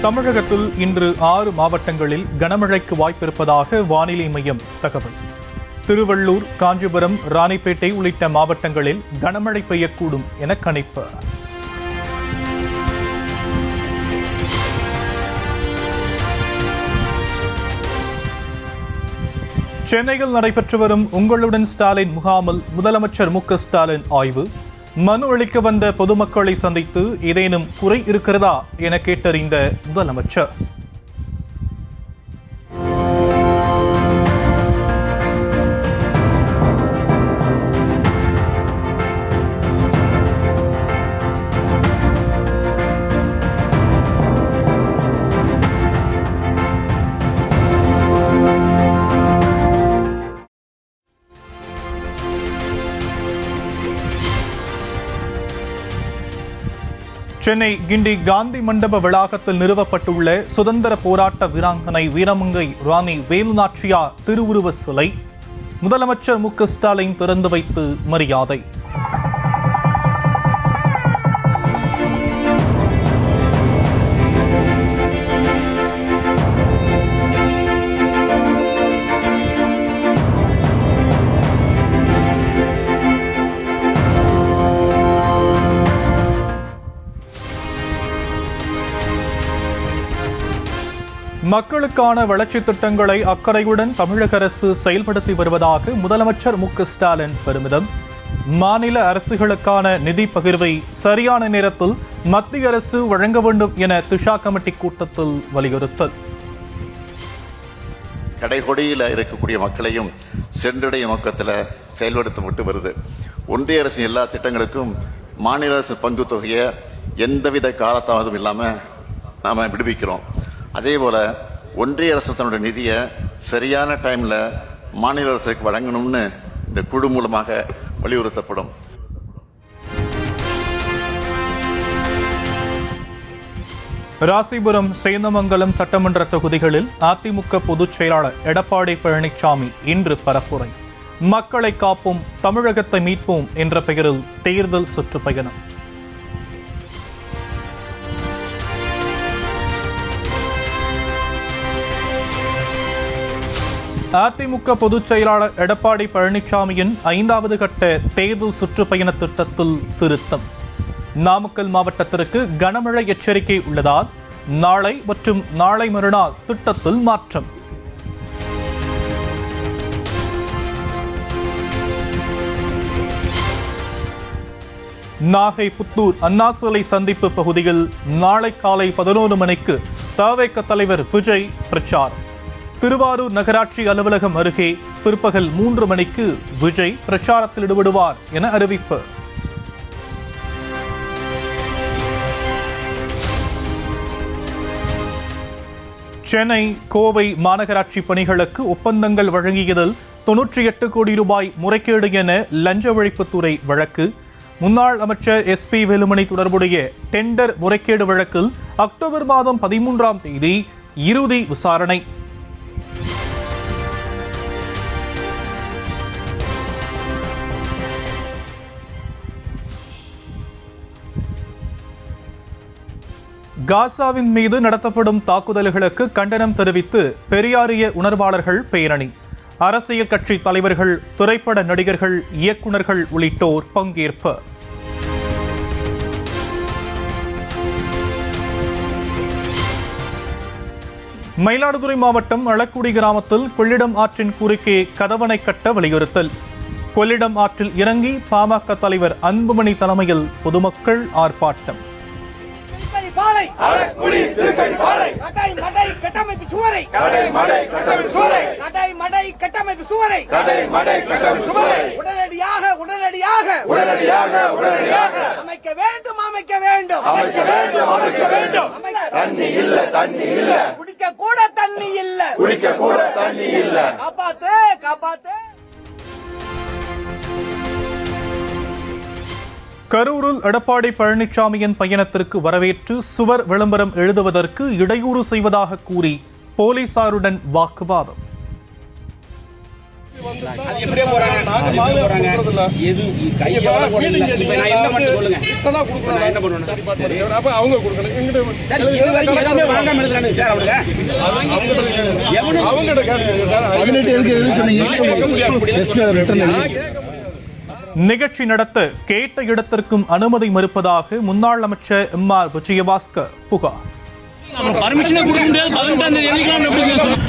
தமிழகத்தில் இன்று 6 மாவட்டங்களில் கனமழைக்கு வாய்ப்பிருப்பதாக வானிலை மையம் தகவல். திருவள்ளூர், காஞ்சிபுரம், ராணிப்பேட்டை உள்ளிட்ட மாவட்டங்களில் கனமழை பெய்யக்கூடும் என கணிப்பு. சென்னையில் நடைபெற்று வரும் உங்களுடன் ஸ்டாலின் முகாமில் முதலமைச்சர் மு.க. ஸ்டாலின் ஆய்வு. மனு அளிக்க வந்த பொதுமக்களை சந்தித்து ஏதேனும் குறை இருக்கிறதா என கேட்டறிந்த முதலமைச்சர். சென்னை கிண்டி காந்தி மண்டப வளாகத்தில் நிறுவப்பட்டுள்ள சுதந்திர போராட்ட வீராங்கனை வீரமங்கை ராணி வேலுநாச்சியார் திருவுருவ சிலை முதலமைச்சர் மு.க. ஸ்டாலின் திறந்து வைத்து மரியாதை. மக்களுக்கான வளர்ச்சித் திட்டங்களை அக்கறையுடன் தமிழக அரசு செயல்படுத்தி வருவதாக முதலமைச்சர் மு.க. ஸ்டாலின் பெருமிதம். மாநில அரசுகளுக்கான நிதி பகிர்வை சரியான நேரத்தில் மத்திய அரசு வழங்க வேண்டும் என திஷா கமிட்டி கூட்டத்தில் வலியுறுத்தல். கடைகொடியில் இருக்கக்கூடிய மக்களையும் சென்றடைய நோக்கத்தில் செயல்படுத்தப்பட்டு வருது. ஒன்றிய அரசின் எல்லா திட்டங்களுக்கும் மாநில அரசு பங்கு தொகையை எந்தவித காலதாமதம் இல்லாமல் நாம் விடுவிக்கிறோம். அதே போல் ஒன்றிய அரசு தன்னுடைய நிதியை சரியான டைமில் மாநில அரசுக்கு வழங்கணும்னு இந்த குழு மூலமாக வலியுறுத்தப்படும். ராசிபுரம், சேந்தமங்கலம் சட்டமன்ற தொகுதிகளில் அதிமுக பொதுச் செயலாளர் எடப்பாடி பழனிசாமி இன்று பரப்புரை. மக்களை காப்போம், தமிழகத்தை மீட்போம் என்ற பெயரில் தேர்தல் சுற்றுப்பயணம். அதிமுக பொதுச் செயலாளர் எடப்பாடி பழனிசாமியின் 5வது கட்ட தேர்தல் சுற்றுப்பயண திட்டத்தில் திருத்தம். நாமக்கல் மாவட்டத்திற்கு கனமழை எச்சரிக்கை உள்ளதால் நாளை மற்றும் நாளை மறுநாள் திட்டத்தில் மாற்றம். நாகை புத்தூர் அண்ணாசிலை சந்திப்பு பகுதியில் நாளை காலை 11 மணிக்கு தவேக தலைவர் விஜய் பிரச்சாரம். திருவாரூர் நகராட்சி அலுவலகம் அருகே பிற்பகல் 3 மணிக்கு விஜய் பிரச்சாரத்தில் ஈடுபடுவார் என அறிவிப்பு. சென்னை, கோவை மாநகராட்சி பணிகளுக்கு ஒப்பந்தங்கள் வழங்கியதில் 98 கோடி ரூபாய் முறைகேடு என லஞ்ச ஒழிப்புத்துறை வழக்கு. முன்னாள் அமைச்சர் SP வேலுமணி தொடர்புடைய டெண்டர் முறைகேடு வழக்கில் அக்டோபர் மாதம் 13ஆம் தேதி இறுதி விசாரணை. காசாவின் மீது நடத்தப்படும் தாக்குதல்களுக்கு கண்டனம் தெரிவித்து பெரியாரிய உணர்வாளர்கள் பேரணி. அரசியல் கட்சி தலைவர்கள், திரைப்பட நடிகர்கள், இயக்குநர்கள் உள்ளிட்டோர் பங்கேற்பு. மயிலாடுதுறை மாவட்டம் அளக்குடி கிராமத்தில் கொள்ளிடம் ஆற்றின் குறுக்கே கதவணை கட்ட வலியுறுத்தல். கொள்ளிடம் ஆற்றில் இறங்கி பாமக தலைவர் அன்புமணி தலைமையில் பொதுமக்கள் ஆர்ப்பாட்டம். தண்ணி இல்ல, தண்ணி இல்ல, குடிக்க கூட தண்ணி இல்ல, குடிக்க கூட தண்ணி இல்ல, காப்பாத்து காப்பாத்து. கரூரில் எடப்பாடி பழனிசாமியின் பயணத்திற்கு வரவேற்று சுவர் விளம்பரம் எழுதுவதற்கு இடையூறு செய்வதாக கூறி போலீசாருடன் வாக்குவாதம். எப்படியே போறாங்க எது கையால போடுங்க. இப்ப நான் என்ன பண்ண சொல்லுங்க. நான் என்ன பண்ணுவேன்? அப்ப அவங்க கொடுக்கணும். சார் இது வரைக்கும் எதுவுமே வாங்காம எழுதுறாங்க சார் அவங்க. அவங்ககிட்ட கேளுங்க சார். 18 எதுக்கு எழுத சொன்னீங்க? எஸ்பி ரிட்டர்ன் நிகழ்ச்சி நடத்த கேட்ட இடத்திற்கும் அனுமதி மறுப்பதாக முன்னாள் அமைச்சர் எம்.ஆர். விஜயபாஸ்கர் புகார். பர்மிஷனே கொடுக்க முடியாது. 18 தேதி எழுதிக்கலாம் எப்படி சொல்லுங்க.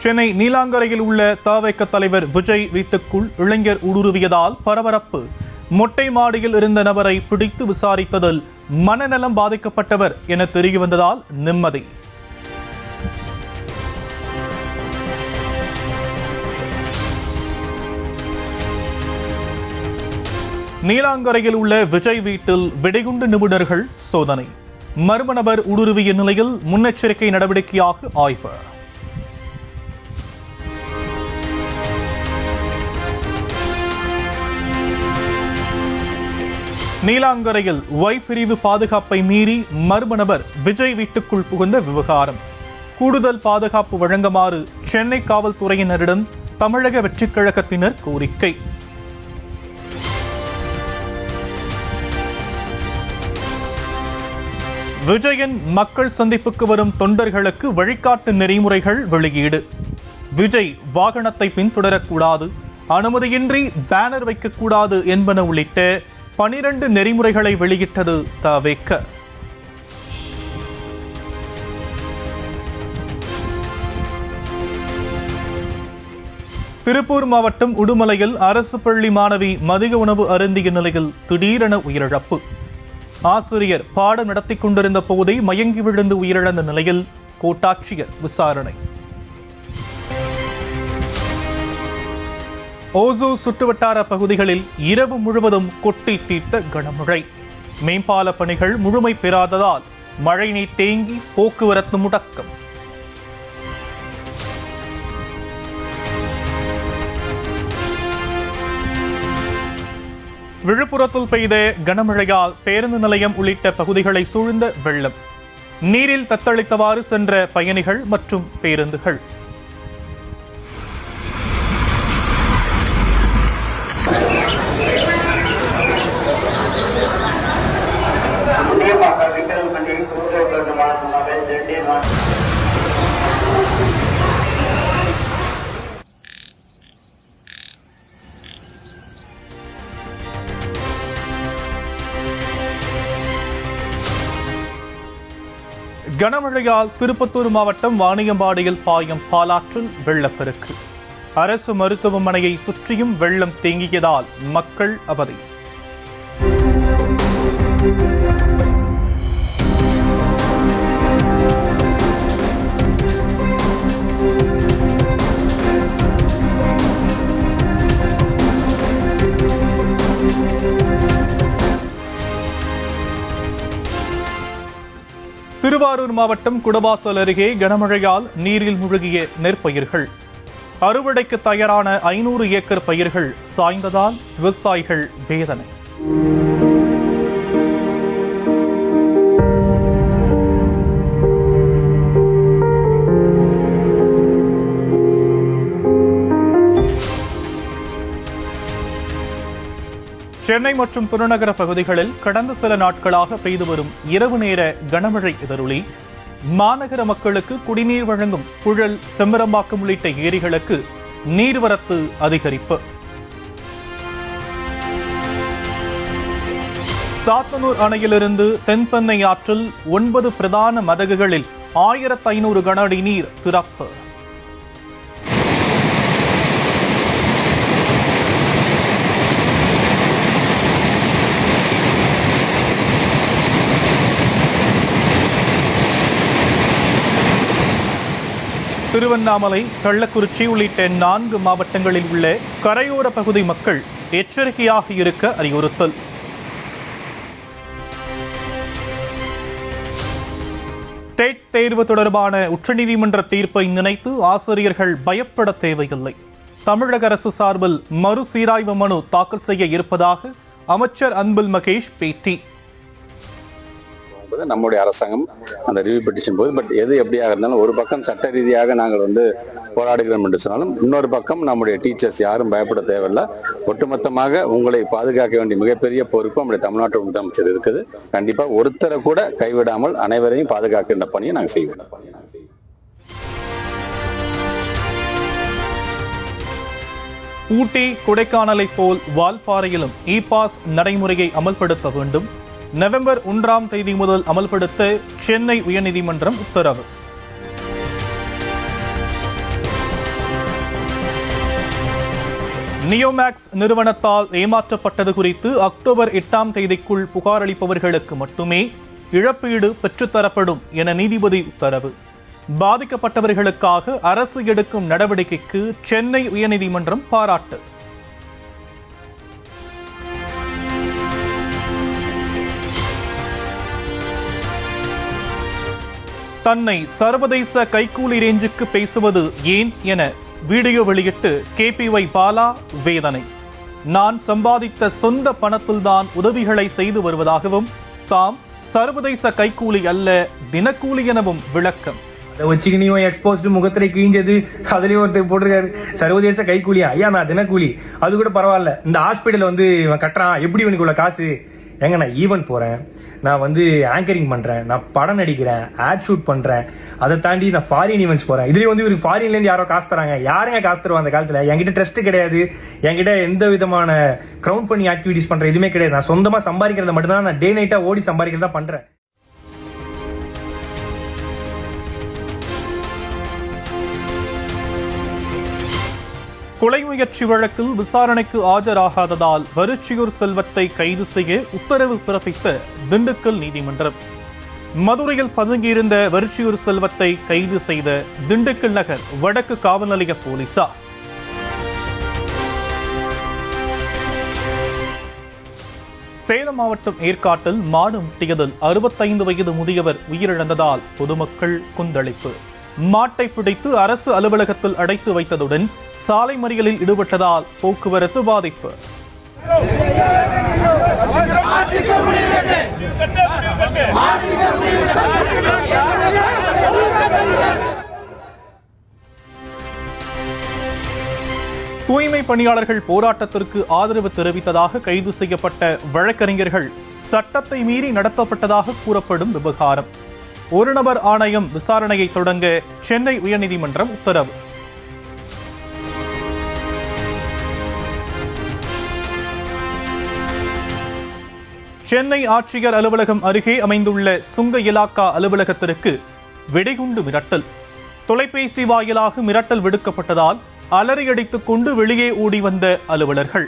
சென்னை நீலாங்கரையில் உள்ள தவிக தலைவர் விஜய் வீட்டுக்குள் இளைஞர் ஊடுருவியதால் பரபரப்பு. மொட்டை மாடியில் இருந்த நபரை பிடித்து விசாரித்ததில் மனநலம் பாதிக்கப்பட்டவர் என தெரியவந்ததால் நிம்மதி. நீலாங்கரையில் உள்ள விஜய் வீட்டில் வெடிகுண்டு நிபுணர்கள் சோதனை. மர்ம நபர் ஊடுருவிய நிலையில் முன்னெச்சரிக்கை நடவடிக்கையாக ஆய்வு. நீலாங்கரையில் ஒய் பிரிவு பாதுகாப்பை மீறி மர்ம நபர் விஜய் வீட்டுக்குள் புகுந்த விவகாரம். கூடுதல் பாதுகாப்பு வழங்குமாறு சென்னை காவல்துறையினரிடம் தமிழக வெற்றிக் கழகத்தினர் கோரிக்கை. விஜயின் மக்கள் சந்திப்புக்கு வரும் தொண்டர்களுக்கு வழிகாட்டு நெறிமுறைகள் வெளியீடு. விஜய் வாகனத்தை பின்தொடரக்கூடாது, அனுமதியின்றி பேனர் வைக்கக்கூடாது என்பன உள்ளிட்ட 12 நெறிமுறைகளை வெளியிட்டது தவிக. திருப்பூர் மாவட்டம் உடுமலையில் அரசு பள்ளி மாணவி மதிய உணவு அருந்திய நிலையில் திடீரென உயிரிழப்பு. ஆசிரியர் பாடம் நடத்தி கொண்டிருந்த போதே மயங்கி விழுந்து உயிரிழந்த நிலையில் கோட்டாட்சியர் விசாரணை. ஓசூர் சுற்றுவட்டார பகுதிகளில் இரவு முழுவதும் கொட்டி தீர்த்த கனமழை. மேம்பால பணிகள் முழுமை பெறாததால் மழைநீர் தேங்கி போக்குவரத்து முடக்கம். விழுப்புரத்தில் பெய்த கனமழையால் பேருந்து நிலையம் உள்ளிட்ட பகுதிகளை சூழ்ந்த வெள்ளம். நீரில் தத்தளித்தவாறு சென்ற பயணிகள் மற்றும் பேருந்துகள். கனமழையால் திருப்பத்தூர் மாவட்டம் வாணியம்பாடியில் பாயும் பாலாற்றில் வெள்ளப்பெருக்கு. அரசு மருத்துவமனையை சுற்றியும் வெள்ளம் தேங்கியதால் மக்கள் அவதி. திருவாரூர் மாவட்டம் குடவாசல் அருகே கனமழையால் நீரில் மூழ்கிய நெற்பயிர்கள். அறுவடைக்கு தயாரான 500 ஏக்கர் பயிர்கள் சாய்ந்ததால் விவசாயிகள் வேதனை. சென்னை மற்றும் புறநகர பகுதிகளில் கடந்த சில நாட்களாக பெய்து வரும் இரவு நேர கனமழை எதிரொலி மாநகர மக்களுக்கு குடிநீர் வழங்கும் புழல், செம்பரம்பாக்கம் உள்ளிட்ட ஏரிகளுக்கு நீர்வரத்து அதிகரிப்பு. சாத்தனூர் அணையிலிருந்து தென்பெண்ணை ஆற்றில் 9 பிரதான மதகுகளில் 1500 கன அடி நீர் திறப்பு. திருவண்ணாமலை, கள்ளக்குறிச்சி உள்ளிட்ட 4 மாவட்டங்களில் உள்ள கரையோர பகுதி மக்கள் எச்சரிக்கையாக இருக்க அறிவுறுத்தல். டெட் தேர்வு தொடர்பான உச்சநீதிமன்ற தீர்ப்பை நினைத்து ஆசிரியர்கள் பயப்பட தேவையில்லை. தமிழக அரசு சார்பில் மறுசீராய்வு மனு தாக்கல் செய்ய இருப்பதாக அமைச்சர் அன்பில் மகேஷ் பேட்டி. என்பது நம்முடைய அரசாங்கம் அந்த ரிவ்யூ பெட்டிஷன் போது. பட் எது எப்படியாக இருந்தாலும் ஒரு பக்கம் சட்ட ரீதியாக நாங்கள் போராடுகிறோம் என்று சொன்னாலும் இன்னொரு பக்கம் நம்முடைய டீச்சர்ஸ் யாரும் பயப்பட தேவையில்லை. ஒட்டுமொத்தமாக உங்களை பாதுகாக்க வேண்டிய மிகப்பெரிய பொறுப்பு நம்முடைய தமிழ்நாட்டு முதலமைச்சர் இருக்குது. கண்டிப்பா ஒருத்தரை கூட கைவிடாமல் அனைவரையும் பாதுகாக்கின்ற பணியை நாங்கள் செய்வோம். ஊட்டி கொடைக்கானலை போல் வால்பாறையிலும் இ பாஸ் நடைமுறையை அமல்படுத்த வேண்டும். நவம்பர் 1ஆம் தேதி முதல் அமல்படுத்த சென்னை உயர்நீதிமன்றம் உத்தரவு. நியோமேக்ஸ் நிறுவனத்தால் ஏமாற்றப்பட்டது குறித்து அக்டோபர் 8ஆம் தேதிக்குள் புகார் அளிப்பவர்களுக்கு மட்டுமே இழப்பீடு பெற்றுத்தரப்படும் என நீதிபதி உத்தரவு. பாதிக்கப்பட்டவர்களுக்காக அரசு எடுக்கும் நடவடிக்கைக்கு சென்னை உயர்நீதிமன்றம் பாராட்டு. தன்னை சர்வதேச கைக்கூலி ரேஞ்சுக்கு பேசுவது ஏன் என வீடியோ வெளியிட்டு KPY பாலா வேதனை. நான் சம்பாதித்த சொந்த பணத்தில்தான் உதவிகளை செய்து வருவதாகவும் தாம் சர்வதேச கைக்கூலி அல்ல தினக்கூலி எனவும் விளக்கம். அதை வச்சுக்கு நீ எக்ஸ்போஸ்டு முகத்திரை கிழிஞ்சது அதுலேயும் ஒருத்தர் போட்டிருக்காரு சர்வதேச கைக்கூலியா. ஐயா நான் தினக்கூலி, அது கூட பரவாயில்ல. இந்த ஹாஸ்பிட்டல் இவன் கட்டுறான், எப்படி இவனுக்கு உள்ள காசு? ஏங்க நான் ஈவென்ட் போகிறேன், நான் ஆங்கரிங் பண்ணுறேன், நான் படம் நடிக்கிறேன், ஆட் ஷூட் பண்ணுறேன், அதை தாண்டி நான் ஃபாரின் ஈவெண்ட்ஸ் போகிறேன். இதுலேயும் இவருக்கு ஃபாரின்லேருந்து யாரோ காசு தராங்க. யாருங்க காசு தருவா அந்த காலத்தில்? என்கிட்ட ட்ரஸ்ட் கிடையாது, என்கிட்ட எந்த விதமான க்ரௌண்ட் பண்ணி ஆக்டிவிட்டிஸ் பண்ணுற எதுவுமே கிடையாது. நான் சொந்தமாக சம்பாதிக்கிறத மட்டும்தான், நான் டே நைட்டாக ஓடி சம்பாதிக்கிறதா பண்ணுறேன். கொலை முயற்சி வழக்கில் விசாரணைக்கு ஆஜராகாததால் வரிச்சியூர் செல்வத்தை கைது செய்ய உத்தரவு பிறப்பித்த திண்டுக்கல் நீதிமன்றம். மதுரையில் பதுங்கியிருந்த வரிச்சியூர் செல்வத்தை கைது செய்த திண்டுக்கல் நகர் வடக்கு காவல் நிலைய போலீசார். சேலம் மாவட்டம் ஏற்காட்டில் மாடு முட்டியதில் 65 வயது முதியவர் உயிரிழந்ததால் பொதுமக்கள் கொந்தளிப்பு. மாட்டை பிடித்து அரசு அலுவலகத்தில் அடைத்து வைத்ததுடன் சாலை மறியலில் ஈடுபட்டதால் போக்குவரத்து பாதிப்பு. தூய்மை பணியாளர்கள் போராட்டத்திற்கு ஆதரவு தெரிவித்ததாக கைது செய்யப்பட்ட வழக்கறிஞர்கள் சட்டத்தை மீறி நடத்தப்பட்டதாக கூறப்படும் விவகாரம். ஒரு நபர் ஆணையம் விசாரணையை தொடங்க சென்னை உயர்நீதிமன்றம் உத்தரவு. சென்னை ஆட்சியர் அலுவலகம் அருகே அமைந்துள்ள சுங்க இலாக்கா அலுவலகத்திற்கு வெடிகுண்டு மிரட்டல். தொலைபேசி வாயிலாக மிரட்டல் விடுக்கப்பட்டதால் அலறியடித்துக் கொண்டு வெளியே ஓடி வந்த அலுவலர்கள்.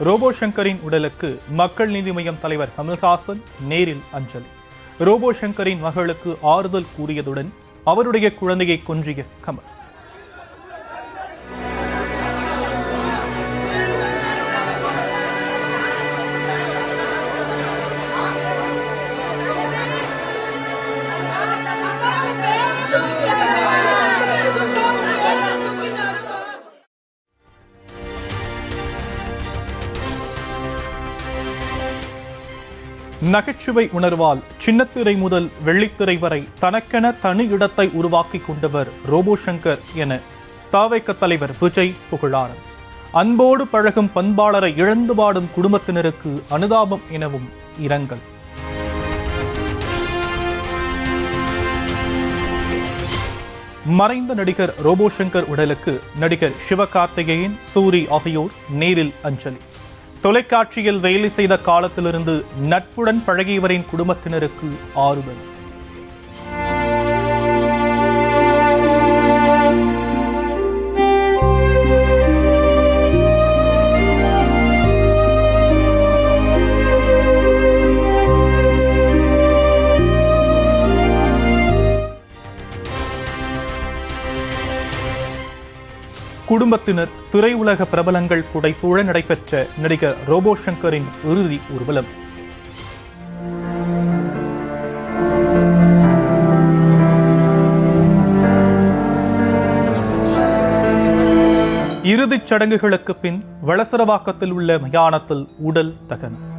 ரோபோ சங்கரின் உடலுக்கு மக்கள் நீதி மய்யம் தலைவர் கமல்ஹாசன் நேரில் அஞ்சலி. ரோபோ சங்கரின் மகளுக்கு ஆறுதல் கூறியதுடன் அவருடைய குழந்தையை கொஞ்சிய கமல். நகைச்சுவை உணர்வால் சின்னத்திரை முதல் வெள்ளித்திரை வரை தனக்கென தனி இடத்தை உருவாக்கி கொண்டவர் ரோபோ சங்கர் என தவிக தலைவர் விஜய் புகழாரம். அன்போடு பழகும் பண்பாளரை இழந்து வாடும் குடும்பத்தினருக்கு அனுதாபம் எனவும் இரங்கல். மறைந்த நடிகர் ரோபோ சங்கர் உடலுக்கு நடிகர் சிவகார்த்திகேயன், சூரி ஆகியோர் நேரில் அஞ்சலி. தொலைக்காட்சியில் வேலை செய்த காலத்திலிருந்து நட்புடன் பழகியவரின் குடும்பத்தினருக்கு ஆறுதல். குடும்பத்தினர், திரையுலக பிரபலங்கள் புடைசூழ நடைபெற்ற நடிகர் ரோபோ சங்கரின் இறுதி ஊர்வலம். இறுதிச் சடங்குகளுக்கு பின் வளசரவாக்கத்தில் உள்ள மயானத்தில் உடல் தகனம்.